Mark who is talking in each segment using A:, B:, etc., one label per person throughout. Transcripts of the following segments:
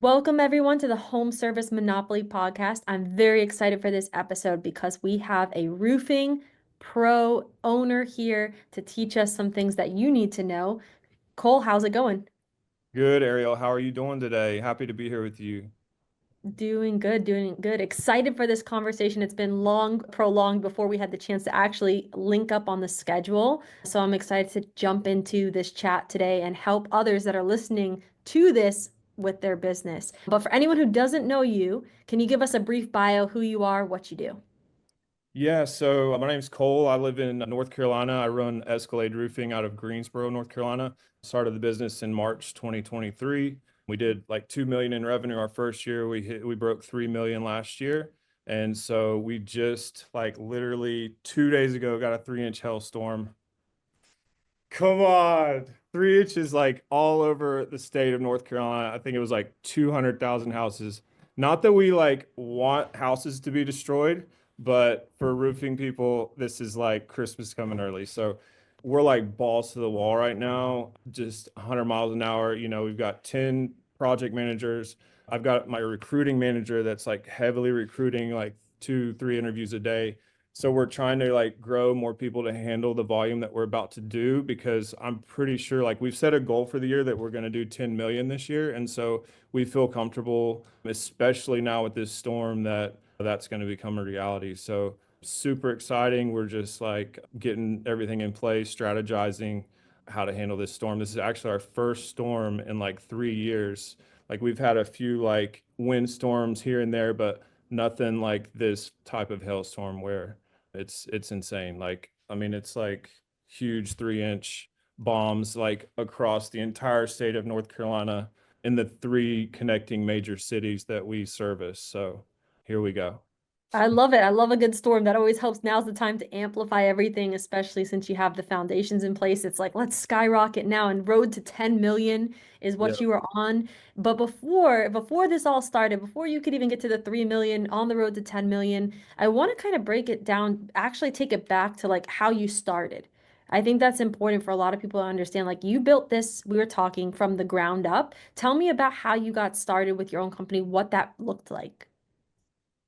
A: Welcome, everyone, to the Home Service Monopoly podcast. I'm very excited for this episode because we have a roofing pro owner here to teach us some things that you need to know. Cole, how's it going?
B: Good, Arielle. How are you doing today? Happy to be here with you.
A: Doing good, doing good. Excited for this conversation. It's been long, prolonged before we had the chance to actually link up on the schedule. So I'm excited to jump into this chat today and help others that are listening to this with their business. But for anyone who doesn't know you, can you give us a brief bio, who you are, what you do?
B: Yeah, so my name's Cole. I live in North Carolina. I run Escalade Roofing out of Greensboro, North Carolina. Started the business in March 2023. We did like 2 million in revenue our first year. We broke 3 million last year. And so we just like literally 2 days ago got a 3-inch hailstorm. Come on. 3 inches like all over the state of North Carolina. I think it was like 200,000 houses. Not that we like want houses to be destroyed, but for roofing people, this is like Christmas coming early. So we're like balls to the wall right now, just 100 miles an hour. We've got 10 project managers. I've got my recruiting manager that's like heavily recruiting, like 2, 3 interviews a day. So we're trying to like grow more people to handle the volume that we're about to do because I'm pretty sure like we've set a goal for the year that we're going to do 10 million this year. And so we feel comfortable, especially now with this storm, that that's going to become a reality. So super exciting. We're just like getting everything in place, strategizing how to handle this storm. This is actually our first storm in like 3 years. Like we've had a few like wind storms here and there, but nothing like this type of hailstorm where it's insane. Like, I mean, it's like huge 3-inch bombs like across the entire state of North Carolina in the three connecting major cities that we service. So here we go.
A: I love it. I love a good storm. That always helps. Now's the time to amplify everything, especially since you have the foundations in place. It's like, let's skyrocket now. And road to 10 million is
B: Yeah.
A: what you were on. But before this all started, before you could even get to the 3 million on the road to 10 million, I want to kind of break it down, actually take it back to like how you started. I think that's important for a lot of people to understand. Like you built this, we were talking from the ground up. Tell me about how you got started with your own company, what that looked like.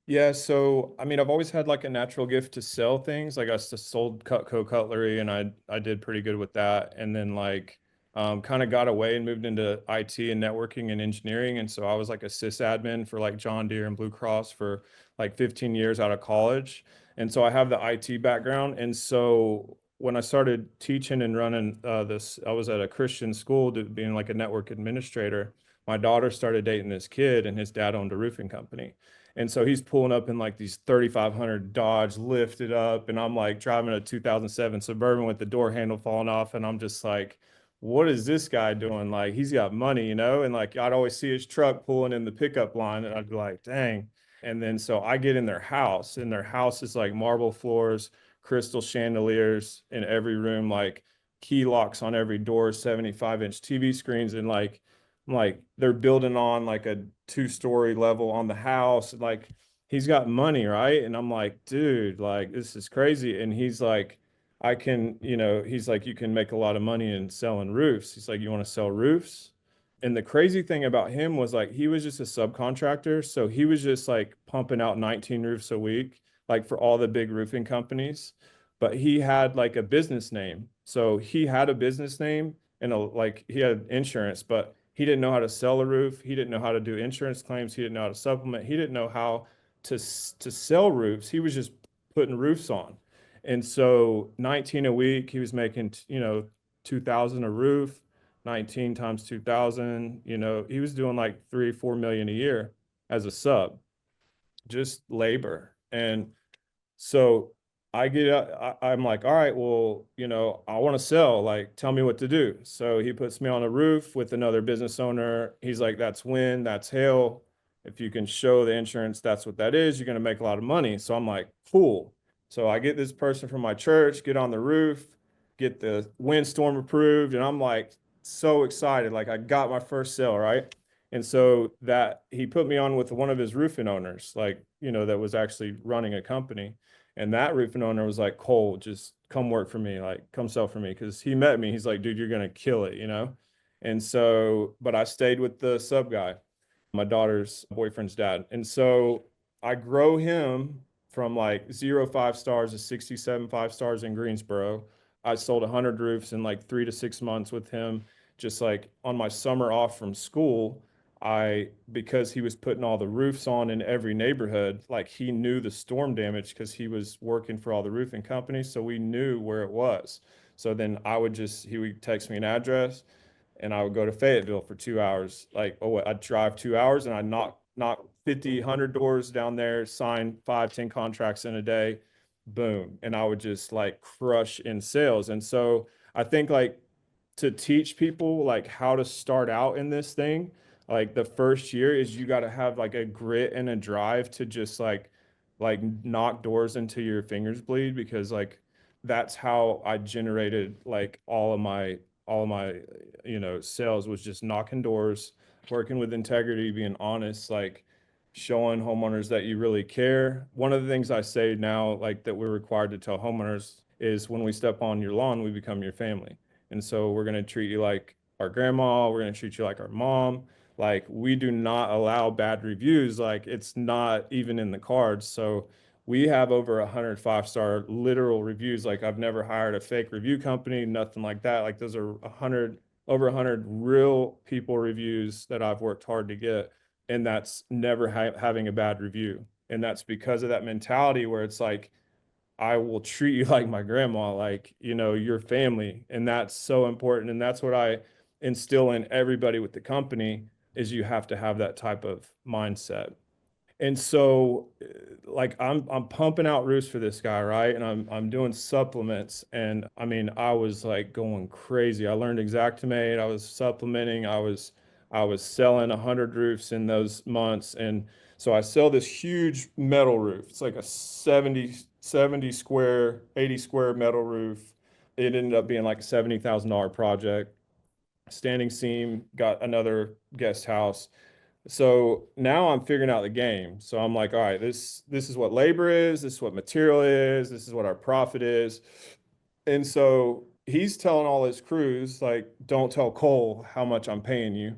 B: Yeah, so I mean, I've always had like a natural gift to sell things. Like sold Cutco cutlery, and I did pretty good with that. And then like kind of got away and moved into IT and networking and engineering. And so I was like a sysadmin for like John Deere and Blue Cross for like 15 years out of college. And so I have the IT background. And so when I started teaching and running this, I was at a Christian school being like a network administrator. My daughter started dating this kid, and his dad owned a roofing company. And so he's pulling up in like these 3,500 Dodge lifted up. And I'm like driving a 2007 Suburban with the door handle falling off. And I'm just like, what is this guy doing? Like, he's got money, you know? And like, I'd always see his truck pulling in the pickup line. And I'd be like, dang. And then so I get in their house, and their house is like marble floors, crystal chandeliers in every room, like key locks on every door, 75-inch TV screens. And like they're building on like a 2-story level on the house. Like he's got money, right? And I'm like, dude, like this is crazy. And he's like, I can, he's like, you can make a lot of money in selling roofs. He's like, you want to sell roofs? And the crazy thing about him was like he was just a subcontractor. So he was just like pumping out 19 roofs a week, like for all the big roofing companies. But he had like a business name. So he had a business name and like he had insurance, but he didn't know how to sell a roof. He didn't know how to do insurance claims. He didn't know how to supplement. He didn't know how to sell roofs. He was just putting roofs on. And so 19 a week, he was making, 2000 a roof, 19 times 2000, he was doing like 3, 4 million a year as a sub, just labor. And so I'm like, all right, well, I want to sell. Like, tell me what to do. So he puts me on a roof with another business owner. He's like, that's wind, that's hail. If you can show the insurance, that's what that is. You're going to make a lot of money. So I'm like, cool. So I get this person from my church, get on the roof, get the windstorm approved. And I'm like, so excited. Like, I got my first sale, right? And so that he put me on with one of his roofing owners, like, that was actually running a company. And that roofing owner was like, Cole, just come work for me. Like, come sell for me. Cause he met me. He's like, dude, you're going to kill it, And so, but I stayed with the sub guy. my daughter's boyfriend's dad. And so I grow him from like 0 5 stars to 67 5 stars in Greensboro. I sold 100 roofs in like 3 to 6 months with him, just like on my summer off from school. Because he was putting all the roofs on in every neighborhood, like he knew the storm damage because he was working for all the roofing companies. So we knew where it was. So then he would text me an address and I would go to Fayetteville for 2 hours. Like, oh, I'd drive 2 hours and I'd knock 50, 100 doors down there, sign 5, 10 contracts in a day, boom. And I would just like crush in sales. And so I think like to teach people like how to start out in this thing, like the first year is you got to have like a grit and a drive to just like knock doors until your fingers bleed because like that's how I generated like all of my sales was just knocking doors, working with integrity, being honest, like showing homeowners that you really care. One of the things I say now, like that we're required to tell homeowners is when we step on your lawn, we become your family. And so we're going to treat you like our grandma, we're going to treat you like our mom. Like we do not allow bad reviews. Like it's not even in the cards. So we have over 105 star literal reviews. Like I've never hired a fake review company, nothing like that. Like those are over 100 real people reviews that I've worked hard to get. And that's never having a bad review. And that's because of that mentality where it's like, I will treat you like my grandma, like, your family. And that's so important. And that's what I instill in everybody with the company is you have to have that type of mindset. And so like I'm pumping out roofs for this guy, right? And I'm doing supplements. And I mean, I was like going crazy. I learned Exactimate, I was supplementing, I was selling 100 roofs in those months. And so I sell this huge metal roof. It's like a 70 square, 80 square metal roof. It ended up being like a $70,000 project. Standing seam, got another guest house. So now I'm figuring out the game. So I'm like, all right, this is what labor is, this is what material is, this is what our profit is. And so he's telling all his crews, like, don't tell Cole how much I'm paying you.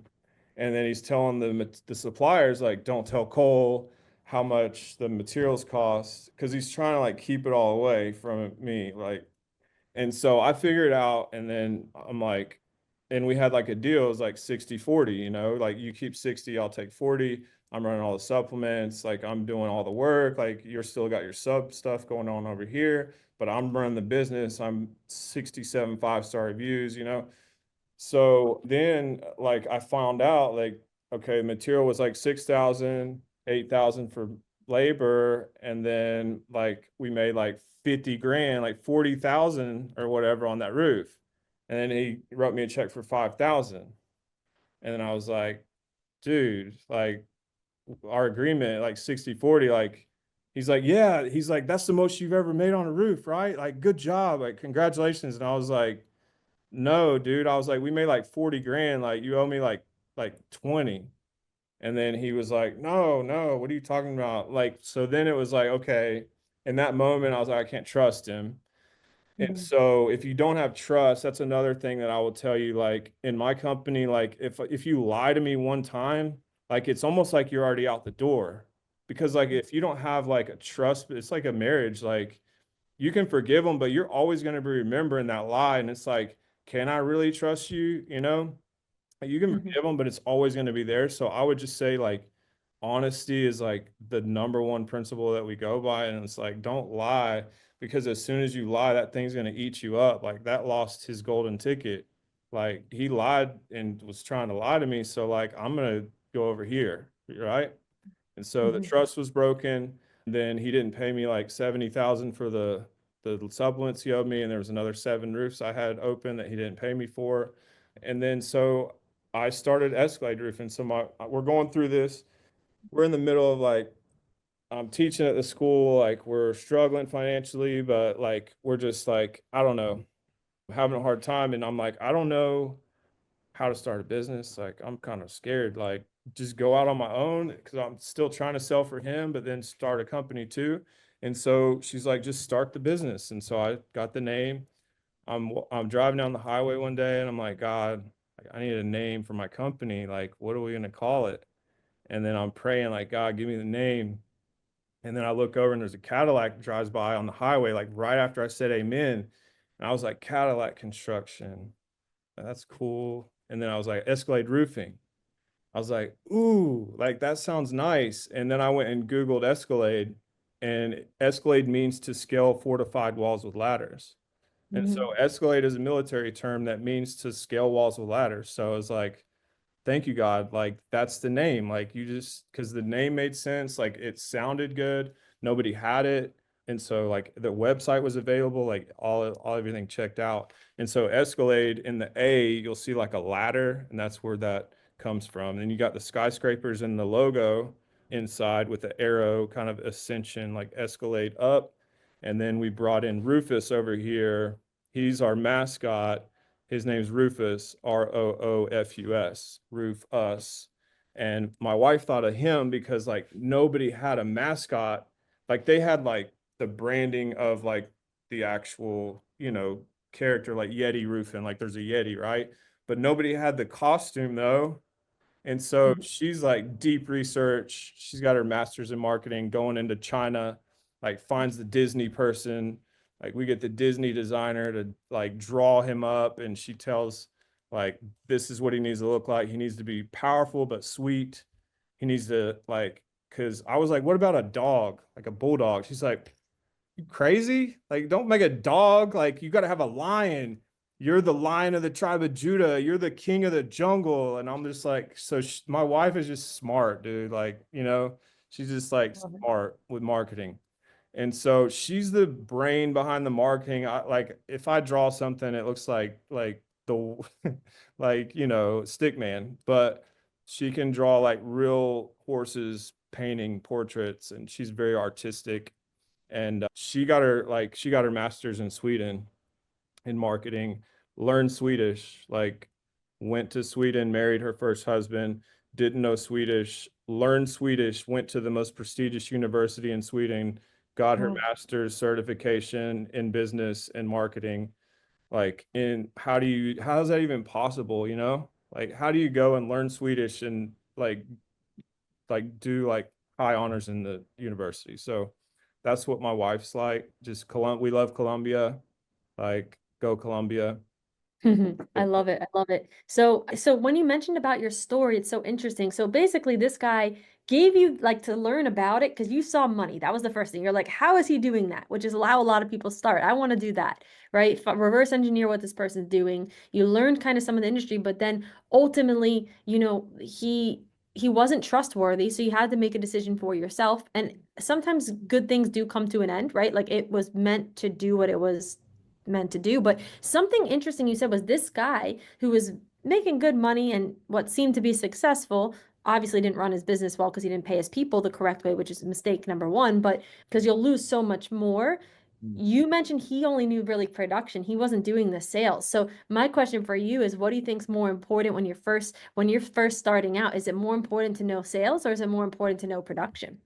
B: And then he's telling the suppliers, like, don't tell Cole how much the materials cost, because he's trying to like keep it all away from me. Like, and so I figured it out, and then I'm like, and we had like a deal, it was like 60/40, like you keep 60, I'll take 40. I'm running all the supplements, like I'm doing all the work, like you're still got your sub stuff going on over here, but I'm running the business. I'm 67 5 star reviews. So then like I found out like, okay, material was like 6,000, 8,000 for labor. And then like we made like 50 grand, like 40,000 or whatever on that roof. And then he wrote me a check for 5,000. And then I was like, dude, like our agreement, like 60/40, like he's like, yeah, he's like, that's the most you've ever made on a roof, right? Like, good job, like congratulations. And I was like, no, dude. I was like, we made like 40 grand. Like you owe me like 20. And then he was like, no, no, what are you talking about? Like, so then it was like, okay. In that moment, I was like, I can't trust him. And
A: Mhm.
B: so if you don't have trust, that's another thing that I will tell you, like in my company, like if you lie to me one time, like it's almost like you're already out the door. Because like if you don't have like a trust, it's like a marriage, like you can forgive them, but you're always going to be remembering that lie. And it's like, can I really trust you? You can
A: Mhm.
B: forgive them, but it's always going to be there. So I would just say, like, honesty is like the number one principle that we go by. And it's like, don't lie because as soon as you lie, that thing's going to eat you up. Like, that lost his golden ticket. Like, he lied and was trying to lie to me. So, like, I'm going to go over here. Right. And so the
A: Mhm.
B: trust was broken. Then he didn't pay me like 70,000 for the supplements he owed me, and there was another 7 roofs I had open that he didn't pay me for. And then so I started Escalade Roofing. So we're going through this. We're in the middle of like I'm teaching at the school, like we're struggling financially, but like we're just like, I don't know, having a hard time. And I'm like, I don't know how to start a business. Like I'm kind of scared, like just go out on my own because I'm still trying to sell for him, but then start a company too. And so she's like, just start the business. And so I got the name. I'm driving down the highway one day and I'm like, God, I need a name for my company. Like, what are we gonna call it? And then I'm praying like, God, give me the name. And then I look over and there's a Cadillac drives by on the highway, like right after I said amen. And I was like, Cadillac Construction. That's cool. And then I was like, Escalade Roofing. I was like, ooh, like that sounds nice. And then I went and Googled Escalade, and Escalade means to scale fortified walls with ladders. And so
A: Hmm.
B: Escalade is a military term that means to scale walls with ladders. So I was like, thank you, God. Like that's the name. Like you just because the name made sense, like it sounded good. Nobody had it. And so like the website was available, like all everything checked out. And so Escalade in the A, you'll see like a ladder, and that's where that comes from. And you got the skyscrapers and the logo inside with the arrow kind of ascension, like Escalade up. And then we brought in Rufus over here. He's our mascot. His name's Rufuss, Roofus, Roof Us. And my wife thought of him because like nobody had a mascot. Like they had like the branding of like the actual, character like Yeti roofing, like there's a Yeti, right? But nobody had the costume though. And so she's like deep research. She's got her master's in marketing going into China, like finds the Disney person. Like we get the Disney designer to like draw him up, and she tells like this is what he needs to look like. He needs to be powerful but sweet. He needs to like because I was like, what about a dog, like a bulldog? She's like, you crazy? Like, don't make a dog. Like, you got to have a lion. You're the lion of the tribe of Judah. You're the king of the jungle. And I'm just like, so my wife is just smart, dude. Like, she's just like
A: Love it.
B: smart with marketing. And so she's the brain behind the marketing. Like, if I draw something, it looks like the, like, stick man, but she can draw like real horses painting portraits, and she's very artistic. And she got her master's in Sweden in marketing, learned Swedish, like went to Sweden, married her first husband, didn't know Swedish, learned Swedish, went to the most prestigious university in Sweden, got her
A: Wow.
B: master's certification in business and marketing. Like, in how is that even possible, Like, how do you go and learn Swedish and like do like high honors in the university? So that's what my wife's like. Just we love Columbia. Like go Columbia.
A: I love it. I love it. So when you mentioned about your story, it's so interesting. So basically, this guy gave you like to learn about it because you saw money. That was the first thing. You're like, how is he doing that? Which is how a lot of people start. I want to do that, right? Reverse engineer what this person's doing. You learned kind of some of the industry, but then ultimately, he wasn't trustworthy, so you had to make a decision for yourself. And sometimes good things do come to an end, right? Like it was meant to do what it was meant to do. But something interesting you said was this guy who was making good money and what seemed to be successful obviously didn't run his business well because he didn't pay his people the correct way, which is mistake number one. But because you'll lose so much more. You mentioned he only knew really production. He wasn't doing the sales. So my question for you is what do you think's more important when you're first starting out? Is it more important to know sales or is it more important to know production?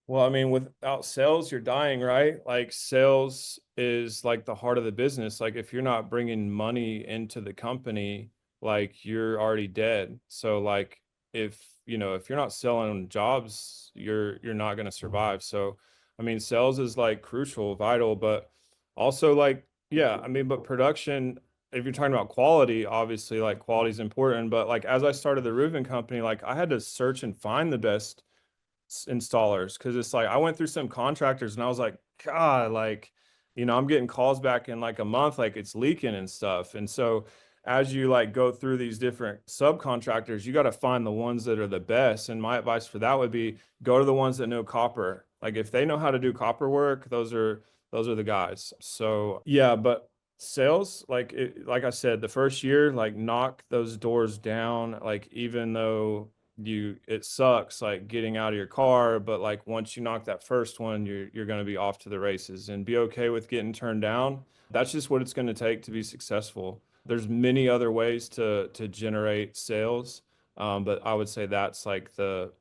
B: Well, I mean, without sales, you're dying, right? Like sales is like the heart of the business. Like if you're not bringing money into the company, like you're already dead. So like if you're not selling jobs, you're not going to survive. So I mean, sales is like crucial, vital, but also like yeah, I mean, but production, if you're talking about quality, obviously like quality is important, but like as I started the roofing company, like I had to search and find the best installers because it's like I went through some contractors and I was like, God, like, I'm getting calls back in like a month, like it's leaking and stuff. And so as you like go through these different subcontractors, you got to find the ones that are the best. And my advice for that would be go to the ones that know copper. Like if they know how to do copper work, those are the guys. So yeah, but sales, like I said, the first year, like knock those doors down, like even though it sucks like getting out of your car, but like once you knock that first one, you're going to be off to the races, and be okay with getting turned down. That's just what it's going to take to be successful. There's many other ways to generate sales, but I would say that's like the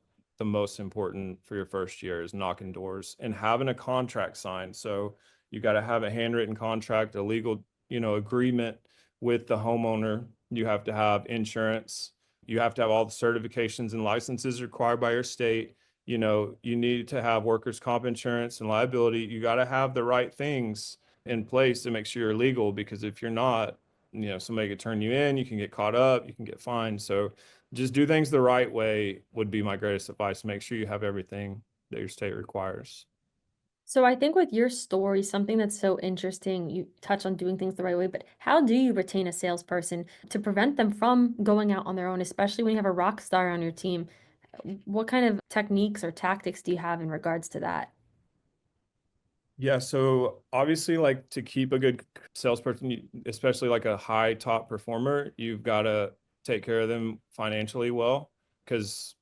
B: most important for your first year is knocking doors and having a contract signed. So you got to have a handwritten contract, a legal agreement with the homeowner. You have to have insurance. you have to have all the certifications and licenses required by your state. You know, you need to have workers' comp insurance and liability. You got to have the right things in place to make sure you're legal, because if you're not, you know, somebody could turn you in, you can get caught up, you can get fined. So just do things the right way would be my greatest advice. Make sure you have everything that your state requires.
A: So I think with your story, something that's so interesting, you touch on doing things the right way, but how do you retain a salesperson to prevent them from going out on their own, especially when you have a rock star on your team? What kind of techniques or tactics do you have in regards to that?
B: Yeah, so obviously, like to keep a good salesperson, especially like a high top performer, you've got to take care of them financially well. Because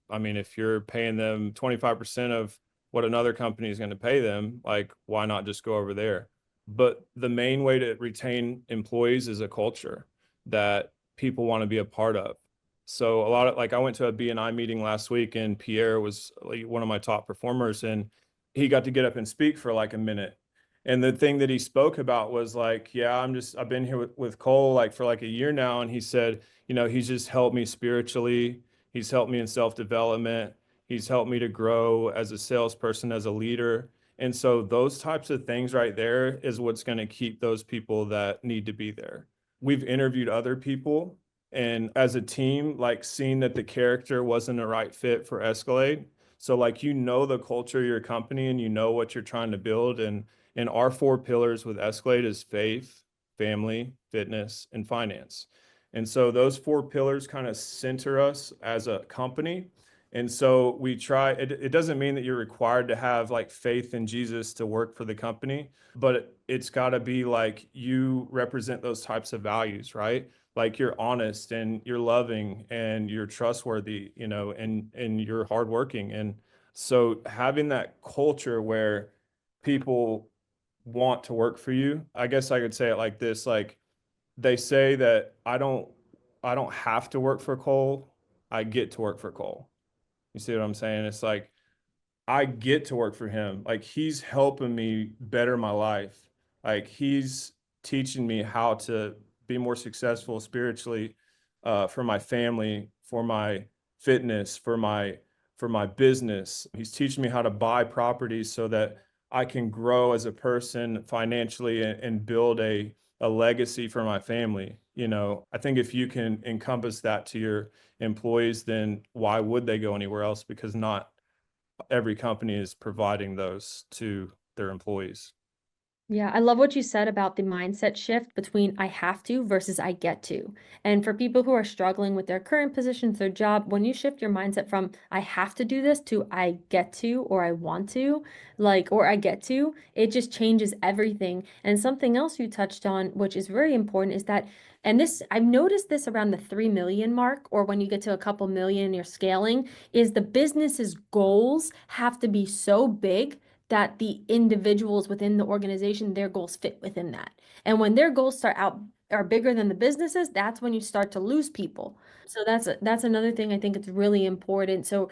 B: I mean, if you're paying them 25% of what another company is going to pay them, like why not just go over there? But the main way to retain employees is a culture that people want to be a part of. So a lot of like I went to a BNI meeting last week, and Pierre was like one of my top performers, and he got to get up and speak for like a minute. And the thing that he spoke about was like, yeah, I've been here with Cole like for like a year now. And he said, you know, he's just helped me spiritually. He's helped me in self-development. He's helped me to grow as a salesperson, as a leader. And so those types of things right there is what's going to keep those people that need to be there. We've interviewed other people, and as a team, like seeing that the character wasn't a right fit for Escalade. So like you know the culture of your company and you know what you're trying to build. And our four pillars with Escalade is faith, family, fitness, and finance. And so those four pillars kind of center us as a company. And so we try, it doesn't mean that you're required to have like faith in Jesus to work for the company, but it's got to be like you represent those types of values, right? Like you're honest and you're loving and you're trustworthy, you know, and you're hardworking. And so having that culture where people want to work for you, I guess I could say it like this, like they say that I don't have to work for Cole. I get to work for Cole. You see what I'm saying? It's like I get to work for him. Like he's helping me better my life. Like he's teaching me how to be more successful spiritually, for my family, for my fitness, for my business. He's teaching me how to buy properties so that I can grow as a person financially and build a legacy for my family. You know, I think if you can encompass that to your employees, then why would they go anywhere else? Because not every company is providing those to their employees.
A: Yeah, I love what you said about the mindset shift between I have to versus I get to. And for people who are struggling with their current positions, their job, when you shift your mindset from I have to do this to I get to or I want to, like, or I get to, it just changes everything. And something else you touched on, which is very important, is that, and this, I've noticed this around the 3 million mark, or when you get to a couple million, you're scaling, is the business's goals have to be so big that the individuals within the organization, their goals fit within that. And when their goals start out are bigger than the businesses, that's when you start to lose people. So that's another thing I think it's really important. So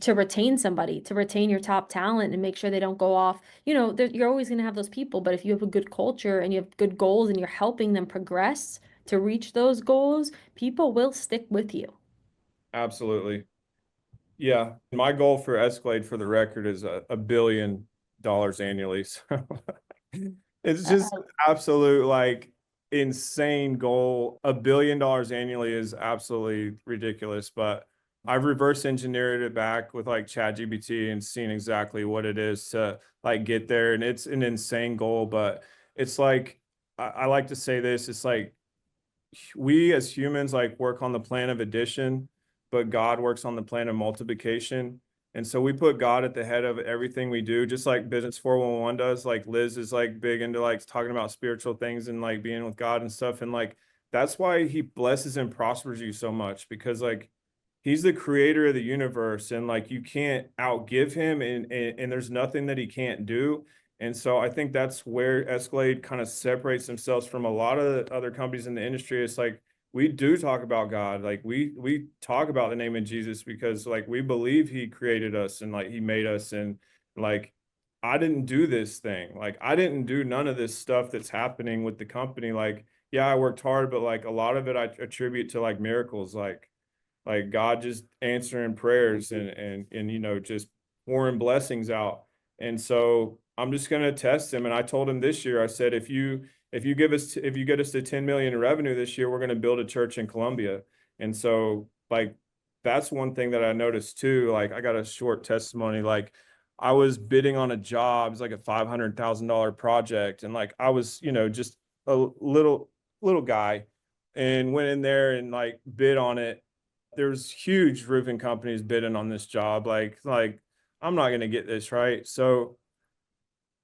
A: to retain somebody, to retain your top talent and make sure they don't go off, you're always going to have those people, but if you have a good culture and you have good goals and you're helping them progress to reach those goals, people will stick with you.
B: Absolutely. Yeah. My goal for Escalade, for the record, is $1 billion annually. So it's
A: Uh,
B: just absolute like insane goal. $1 billion annually is absolutely ridiculous, but I've reverse engineered it back with like ChatGPT and seen exactly what it is to like get there. And it's an insane goal, but it's like I like to say this, it's like we as humans like work on the plan of addition, but God works on the plan of multiplication. And so we put God at the head of everything we do, just like Business 411 does. Like Liz is like big into like talking about spiritual things and like being with God and stuff. And like that's why he blesses and prospers you so much, because like he's the creator of the universe and like you can't outgive him, and there's nothing that he can't do. And so I think that's where Escalade kind of separates themselves from a lot of other companies in the industry. It's like we do talk about God, like we talk about the name of Jesus because like we believe he created us and like he made us. And like I didn't do this thing, like I didn't do none of this stuff that's happening with the company. Like yeah, I worked hard, but like a lot of it I attribute to like miracles. Like like God just answering prayers and just pouring blessings out. And so I'm just going to test him. And I told him this year, I said, if you get us to 10 million in revenue this year, we're going to build a church in Colombia. And so like that's one thing that I noticed too. Like I got a short testimony. Like I was bidding on a job, it's like a $500,000 project, and like I was, just a little guy, and went in there and like bid on it. There's huge roofing companies bidding on this job. Like I'm not gonna get this right. So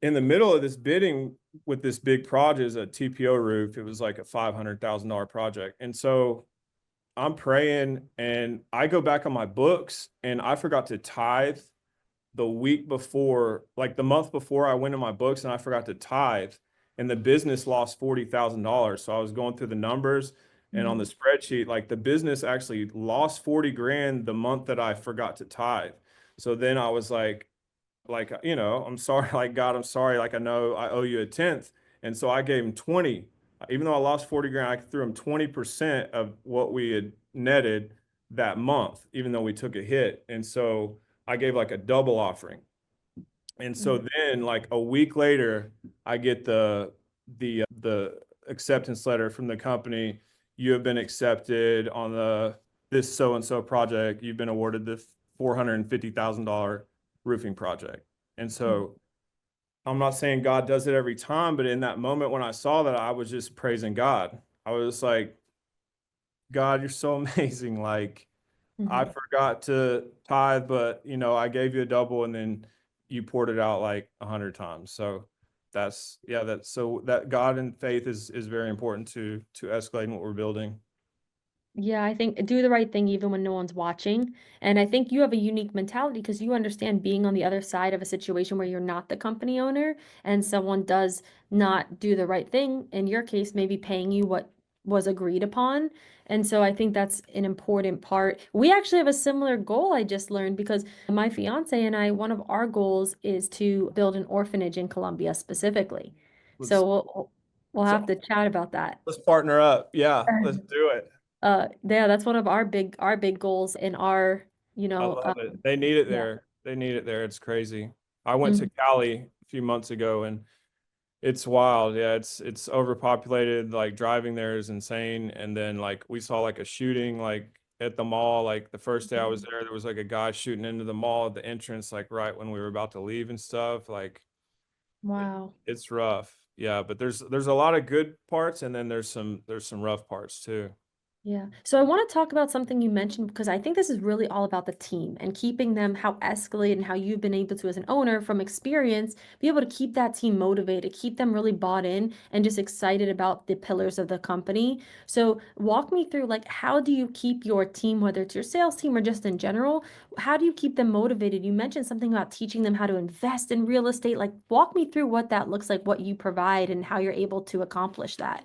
B: in the middle of this bidding with this big project is a TPO roof. It was like a $500,000 project, and so I'm praying and I go back on my books and I forgot to tithe the week before, like the month before I went in my books and I forgot to tithe and the business lost $40,000. So I was going through the numbers and on the
A: Mhm.
B: spreadsheet, like the business actually lost 40 grand the month that I forgot to tithe. So then I was like, I'm sorry, like God, I'm sorry. Like I know I owe you a tenth. And so I gave him 20. Even though I lost 40 grand, I threw him 20% of what we had netted that month, even though we took a hit. And so I gave like a double offering. And so
A: Mhm.
B: then like a week later, I get the acceptance letter from the company. You have been accepted on this so and so project. You've been awarded the $450,000 roofing project. And
A: Mhm.
B: so I'm not saying God does it every time, but in that moment when I saw that, I was just praising God. I was like, God, you're so amazing. Like I
A: Mhm.
B: forgot to tithe, but I gave you a double and then you poured it out like 100 times. So that's so that God and faith is very important to escalating what we're building.
A: Yeah, I think do the right thing even when no one's watching. And I think you have a unique mentality because you understand being on the other side of a situation where you're not the company owner and someone does not do the right thing, in your case, maybe paying you what was agreed upon. And so I think that's an important part. We actually have a similar goal I just learned because my fiance and I, one of our goals is to build an orphanage in Colombia specifically. So
B: Let's
A: we'll
B: so
A: have to chat about that.
B: let's partner up. Yeah, let's do it.
A: Yeah, that's one of our big goals in our, you
B: I
A: know,
B: love it. They need it
A: yeah.
B: there. They need it there. It's crazy. I went to
A: Mhm.
B: Cali a few months ago and it's wild. Yeah, it's overpopulated. Like driving there is insane. And then like we saw like a shooting like at the mall. Like the first day I was there was like a guy shooting into the mall at the entrance, like right when we were about to leave and stuff. Like
A: Wow.
B: it's rough. Yeah, but there's a lot of good parts and then there's some rough parts too.
A: Yeah. So I want to talk about something you mentioned because I think this is really all about the team and keeping them how Escalade and how you've been able to, as an owner from experience, be able to keep that team motivated, keep them really bought in and just excited about the pillars of the company. So walk me through like how do you keep your team, whether it's your sales team or just in general, how do you keep them motivated? You mentioned something about teaching them how to invest in real estate. Like walk me through what that looks like, what you provide and how you're able to accomplish that.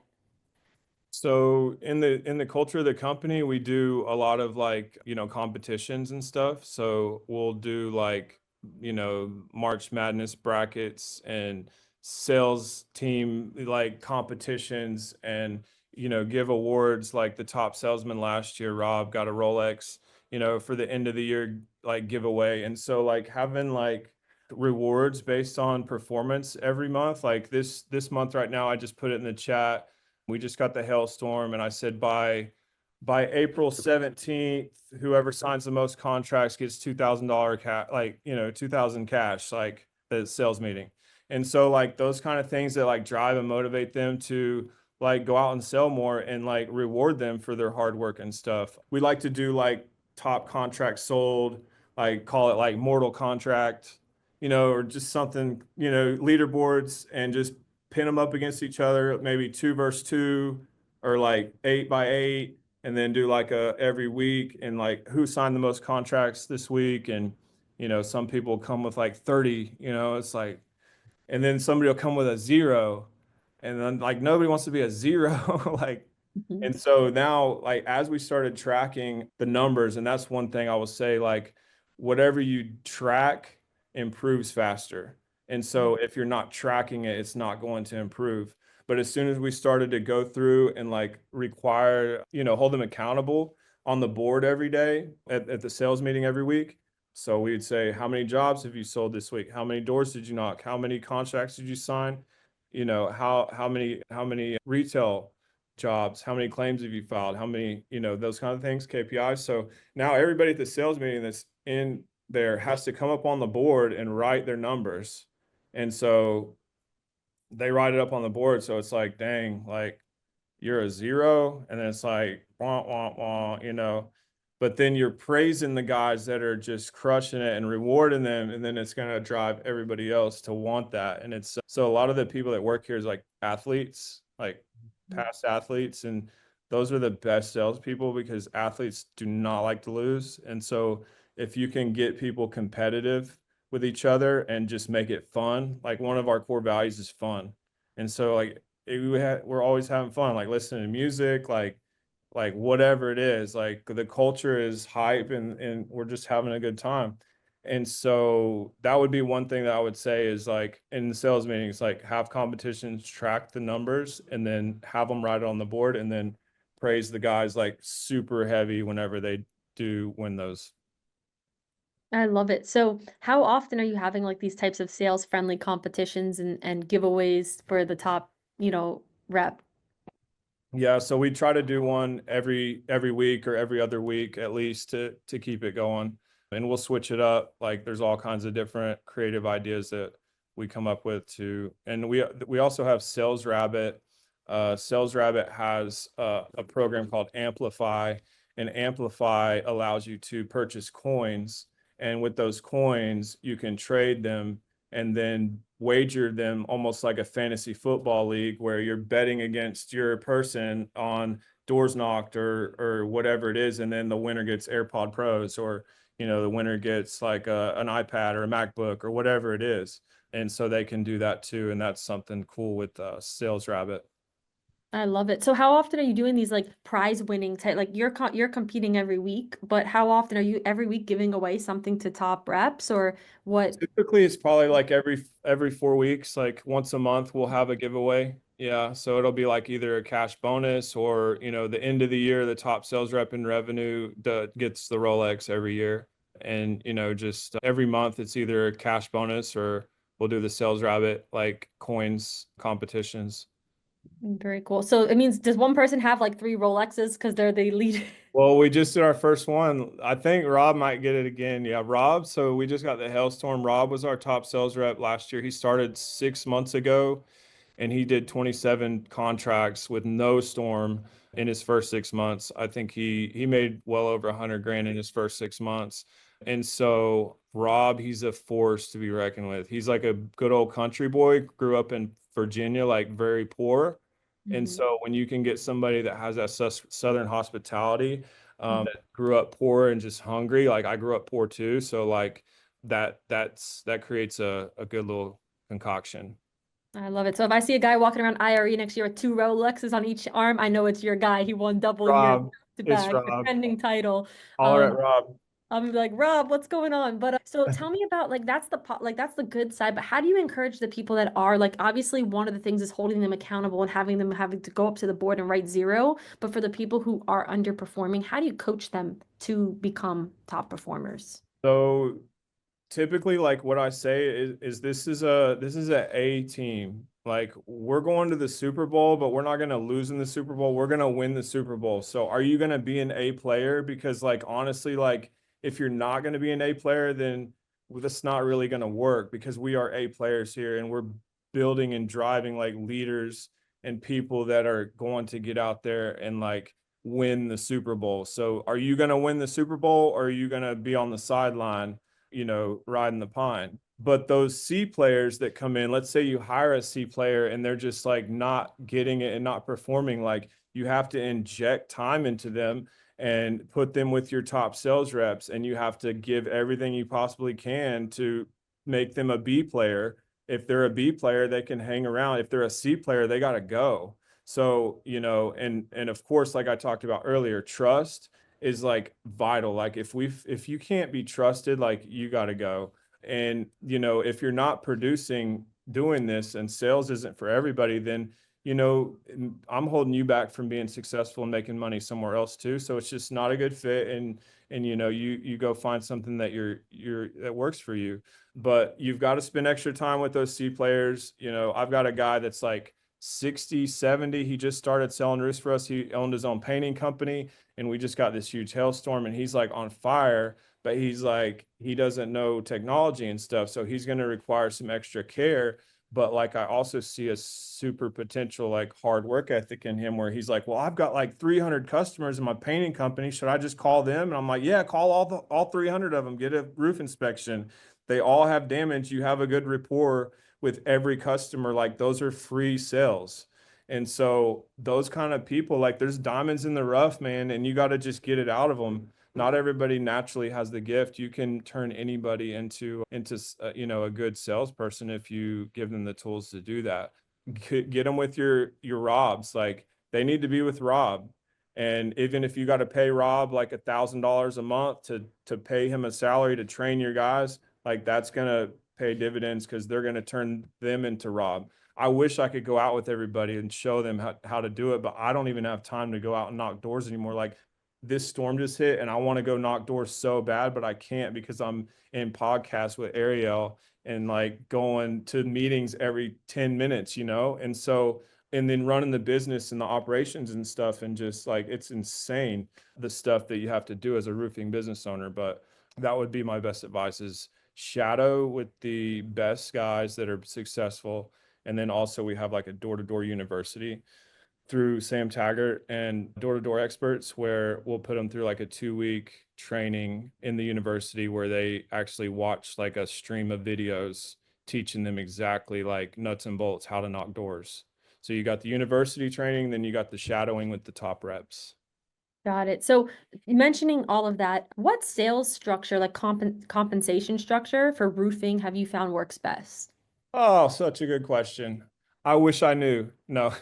B: So in the culture of the company, we do a lot of like, competitions and stuff. So we'll do like, March Madness brackets and sales team like competitions and give awards like the top salesman last year, Rob got a Rolex, for the end of the year like giveaway. And so like having like rewards based on performance every month. Like this month right now, I just put it in the chat. We just got the hailstorm, and I said by April 17th, whoever signs the most contracts gets $2,000 cash, like 2,000 cash, like the sales meeting. And so like those kind of things that like drive and motivate them to like go out and sell more and like reward them for their hard work and stuff. We like to do like top contract sold, like call it like mortal contract, or just something, leaderboards and just pin them up against each other, maybe 2 versus 2 or like 8 by 8, and then do like a every week and like who signed the most contracts this week. And, some people come with like 30, it's like, and then somebody will come with a zero and then like nobody wants to be a zero. Like,
A: Mhm.
B: and so now, like, as we started tracking the numbers, and that's one thing I will say, like, whatever you track improves faster. And so if you're not tracking it, it's not going to improve. But as soon as we started to go through and like require, hold them accountable on the board every day at the sales meeting every week. So we'd say, how many jobs have you sold this week? How many doors did you knock? How many contracts did you sign? You know, how many retail jobs? How many claims have you filed? How many, those kind of things, KPIs. So now everybody at the sales meeting that's in there has to come up on the board and write their numbers. And so they write it up on the board. So it's like, dang, like you're a zero. And then it's like, wah, wah, wah, but then you're praising the guys that are just crushing it and rewarding them. And then it's going to drive everybody else to want that. And it's so a lot of the people that work here is like athletes, like past athletes. And those are the best salespeople because athletes do not like to lose. And so if you can get people competitive with each other and just make it fun, like one of our core values is fun. And so like we're always having fun, like listening to music, like whatever it is, like the culture is hype and we're just having a good time. And so that would be one thing that I would say is like in the sales meetings, like have competitions track the numbers and then have them write it on the board and then praise the guys like super heavy whenever they do win those.
A: I love it. So, how often are you having like these types of sales friendly competitions and giveaways for the top, rep?
B: Yeah, so we try to do one every week or every other week at least to keep it going. And we'll switch it up. Like there's all kinds of different creative ideas that we come up with too. And we also have Sales Rabbit. Sales Rabbit has a program called Amplify, and Amplify allows you to purchase coins. And with those coins, you can trade them and then wager them almost like a fantasy football league where you're betting against your person on doors knocked or whatever it is, and then the winner gets AirPod Pros or the winner gets like an iPad or a MacBook or whatever it is, and so they can do that too, and that's something cool with Sales Rabbit.
A: I love it. So, how often are you doing these like prize winning type? Like you're competing every week, but how often are you every week giving away something to top reps or what?
B: Typically, it's probably like every 4 weeks, like once a month, we'll have a giveaway. Yeah, so it'll be like either a cash bonus or the end of the year, the top sales rep in revenue gets the Rolex every year, and just every month it's either a cash bonus or we'll do the sales rabbit like coins competitions.
A: Very cool. So it means does one person have like three Rolexes because they're the lead?
B: Well, we just did our first one. I think Rob might get it again. Yeah, Rob. So we just got the Hailstorm. Rob was our top sales rep last year. He started 6 months ago and he did 27 contracts with no storm in his first 6 months. I think he made well over 100 grand in his first 6 months. And so Rob, he's a force to be reckoned with. He's like a good old country boy, grew up in Virginia, like very poor. And
A: Mhm.
B: so when you can get somebody that has that Southern hospitality, that grew up poor and just hungry, like I grew up poor too. So like that creates a good little concoction.
A: I love it. So if I see a guy walking around IRE next year with two Rolexes on each arm, I know it's your guy. He won double year
B: Rob,
A: to
B: it's
A: back,
B: Rob.
A: defending title.
B: All right,
A: Um,
B: Rob.
A: I'm gonna be like, Rob, what's going on? But so tell me about like that's the good side, but how do you encourage the people that are like obviously one of the things is holding them accountable and having them having to go up to the board and write zero, but for the people who are underperforming, how do you coach them to become top performers?
B: So typically like what I say is this is a A team. Like we're going to the Super Bowl, but we're not going to lose in the Super Bowl. We're going to win the Super Bowl. So are you going to be an A player? Because like honestly, like if you're not going to be an A player, then that's not really going to work because we are A players here and we're building and driving like leaders and people that are going to get out there and like win the Super Bowl. So are you going to win the Super Bowl or are you going to be on the sideline, riding the pine? But those C players that come in, let's say you hire a C player and they're just like not getting it and not performing, like you have to inject time into them and put them with your top sales reps and you have to give everything you possibly can to make them a B player. If they're a B player, they can hang around. If they're a C player, they got to go. So, and of course, like I talked about earlier, trust is like vital. Like if you can't be trusted, like you got to go. And if you're not producing doing this and sales isn't for everybody, then I'm holding you back from being successful and making money somewhere else too. So it's just not a good fit. And you go find something that that works for you. But you've got to spend extra time with those C players. I've got a guy that's like 60, 70. He just started selling roofs for us. He owned his own painting company, and we just got this huge hailstorm, and he's like on fire, but he's like, he doesn't know technology and stuff. So he's going to require some extra care. But like, I also see a super potential, like hard work ethic in him where he's like, well, I've got like 300 customers in my painting company. Should I just call them? And I'm like, yeah, call all 300 of them, get a roof inspection. They all have damage. You have a good rapport with every customer. Like, those are free sales. And so those kind of people, like, there's diamonds in the rough, man, and you got to just get it out of them. Not everybody naturally has the gift. You can turn anybody into a good salesperson if you give them the tools to do that. Get them with your Robs. Like, they need to be with Rob. And even if you got to pay Rob like $1,000 a month to pay him a salary to train your guys, like, that's gonna pay dividends because they're gonna turn them into Rob. I wish I could go out with everybody and show them how to do it, but I don't even have time to go out and knock doors anymore. Like, this storm just hit and I want to go knock doors so bad, but I can't because I'm in podcasts with Arielle and like going to meetings every 10 minutes, And so, and then running the business and the operations and stuff. And just like, it's insane the stuff that you have to do as a roofing business owner. But that would be my best advice is shadow with the best guys that are successful. And then also we have like a door-to-door university through Sam Taggart and door-to-door experts where we'll put them through like a 2-week training in the university where they actually watch like a stream of videos teaching them exactly like nuts and bolts how to knock doors. So you got the university training, then you got the shadowing with the top reps.
A: Got it. So mentioning all of that, what sales structure, like compensation structure for roofing, have you found works best?
B: Oh, such a good question. I wish I knew. No.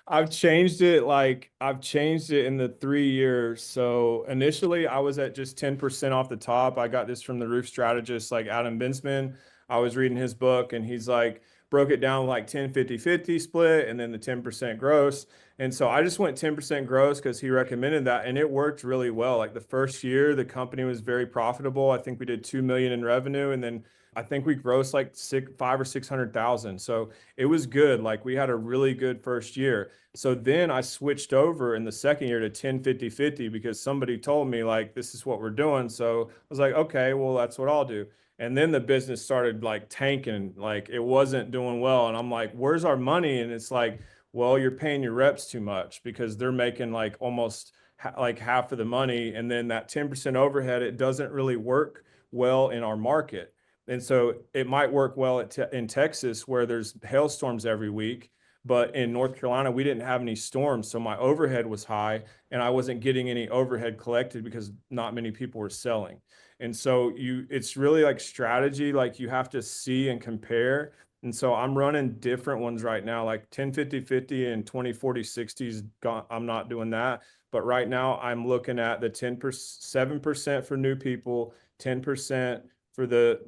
B: I've changed it in the 3 years. So initially I was at just 10% off the top. I got this from the roof strategist like Adam Binsman. I was reading his book and he's like broke it down like 10 50 50 split and then the 10% gross. And so I just went 10% gross because he recommended that and it worked really well. Like the first year the company was very profitable. I think we did 2 million in revenue and then I think we grossed like 5 or 600,000. So it was good. Like we had a really good first year. So then I switched over in the second year to 10 50 50 because somebody told me like this is what we're doing. So I was like, okay, well, that's what I'll do. And then the business started like tanking, like it wasn't doing well. And I'm like, where's our money? And it's like, well, you're paying your reps too much because they're making like almost like half of the money. And then that 10% overhead, it doesn't really work well in our market. And so it might work well in Texas where there's hailstorms every week, but in North Carolina, we didn't have any storms. So my overhead was high and I wasn't getting any overhead collected because not many people were selling. And so it's really like strategy, like you have to see and compare. And so I'm running different ones right now, like 10 50 50 and 20 40 60s. I'm not doing that. But right now I'm looking at the 7% for new people, 10% for the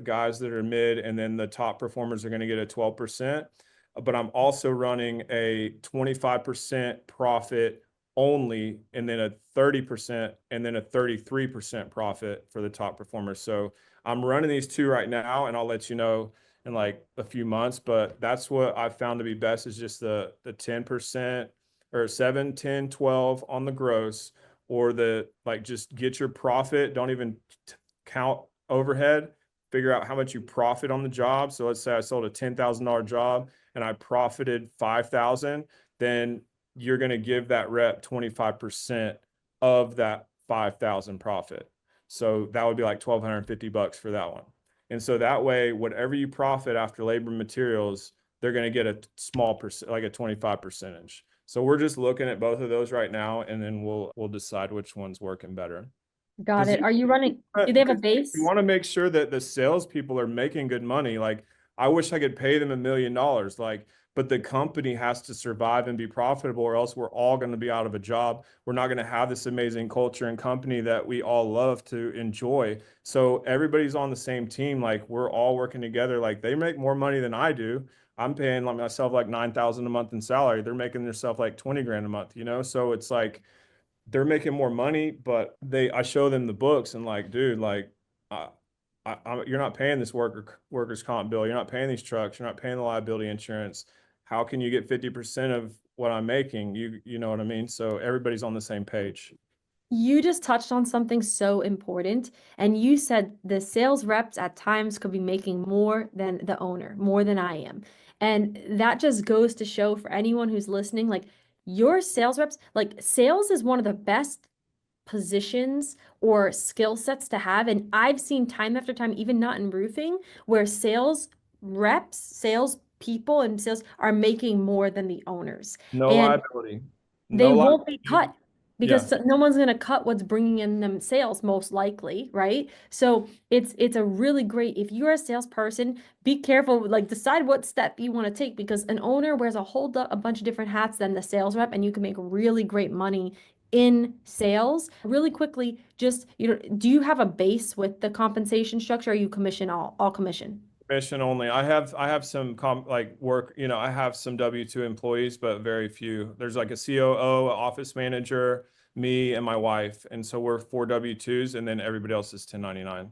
B: guys that are mid, and then the top performers are going to get a 12%. But I'm also running a 25% profit only, and then a 30%, and then a 33% profit for the top performers. So I'm running these two right now, and I'll let you know in like a few months. But that's what I found to be best is just the 10% or 7, 10, 12 on the gross, or the like just get your profit. Don't even count overhead, figure out how much you profit on the job. So let's say I sold a $10,000 job and I profited 5,000, then you're going to give that rep 25% of that 5,000 profit. So that would be like $1,250 for that one. And so that way, whatever you profit after labor and materials, they're going to get a small percent, like a 25 percentage. So we're just looking at both of those right now, and then we'll decide which one's working better.
A: Got
B: Because
A: it. Are you running, do they have a
B: we
A: base?
B: want to make sure that the salespeople are making good money. Like, I wish I could pay them $1 million. Like, but the company has to survive and be profitable, or else we're all going to be out of a job. We're not going to have this amazing culture and company that we all love to enjoy. So everybody's on the same team. Like, we're all working together. Like, they make more money than I do. I'm paying like myself like 9,000 a month in salary. They're making themselves like 20 grand a month, you know? So it's like they're making more money, but I show them the books and like, dude, like, uh, you're not paying this workers' comp bill. You're not paying these trucks. You're not paying the liability insurance. How can you get 50% of what I'm making? You know what I mean? So everybody's on the same page.
A: You just touched on something so important, and you said the sales reps at times could be making more than the owner, more than I am. And that just goes to show for anyone who's listening, like your sales reps, like sales is one of the best positions or skill sets to have. And I've seen time after time, even not in roofing, where sales reps, sales people, and sales are making more than the owners.
B: No
A: And
B: liability.
A: they
B: No
A: won't be
B: liability.
A: cut
B: Yeah.
A: because no one's going to cut what's bringing in them sales most likely, right? So it's a really great, if you're a salesperson, be careful, like decide what step you want to take, because an owner wears a bunch of different hats than the sales rep, and you can make really great money in sales. Really quickly, just, do you have a base with the compensation structure, or you commission all commission?
B: Commission only. I have some like work, you know, I have some W-2 employees, but very few. There's like a COO, office manager, me and my wife. And so we're four W-2s and then everybody else is 1099.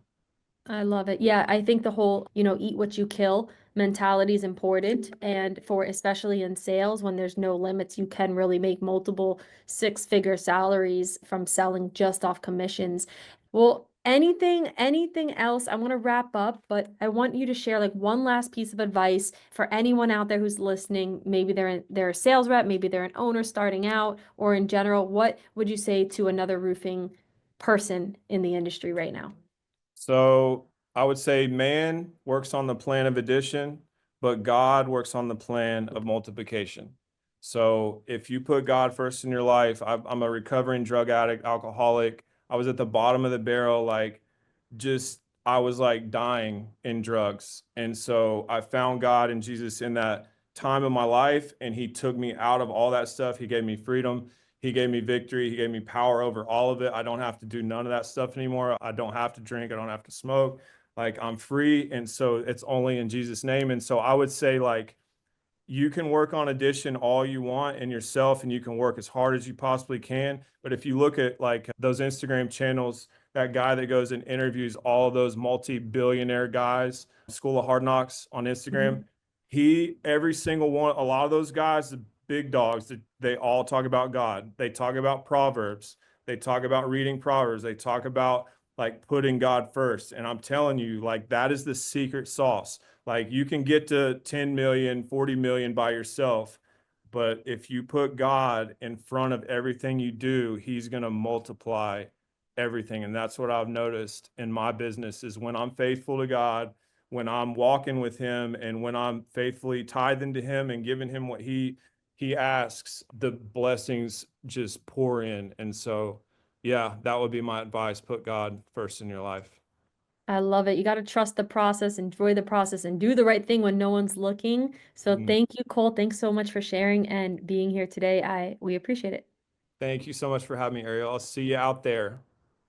A: I love it. Yeah, I think the whole, eat what you kill mentality is important. And for especially in sales, when there's no limits, you can really make multiple six-figure salaries from selling just off commissions. Well, anything else? I want to wrap up, but I want you to share like one last piece of advice for anyone out there who's listening. Maybe they're a sales rep, maybe they're an owner starting out, or in general, what would you say to another roofing person in the industry right now?
B: So I would say man works on the plan of addition, but God works on the plan of multiplication. So if you put God first in your life, I'm a recovering drug addict, alcoholic. I was at the bottom of the barrel, like just I was like dying in drugs. And so I found God and Jesus in that time of my life, and He took me out of all that stuff. He gave me freedom. He gave me victory. He gave me power over all of it. I don't have to do none of that stuff anymore. I don't have to drink. I don't have to smoke. Like I'm free. And so it's only in Jesus' name. And so I would say, like, you can work on addition all you want in yourself and you can work as hard as you possibly can. But if you look at like those Instagram channels, that guy that goes and interviews all of those multi-billionaire guys, School of Hard Knocks on Instagram, every single one, a lot of those guys, the big dogs, they all talk about God. They talk about Proverbs. They talk about reading Proverbs. They talk about like putting God first. And I'm telling you, like that is the secret sauce. Like you can get to 10 million, 40 million by yourself, but if you put God in front of everything you do, He's going to multiply everything. And that's what I've noticed in my business is when I'm faithful to God, when I'm walking with Him, and when I'm faithfully tithing to Him and giving Him what He asks, the blessings just pour in. And so, yeah, that would be my advice. Put God first in your life.
A: I love it. You got to trust the process, enjoy the process, and do the right thing when no one's looking. So
B: Mm.
A: thank you, Cole. Thanks so much for sharing and being here today. We appreciate it.
B: Thank you so much for having me, Ariel. I'll see you out there.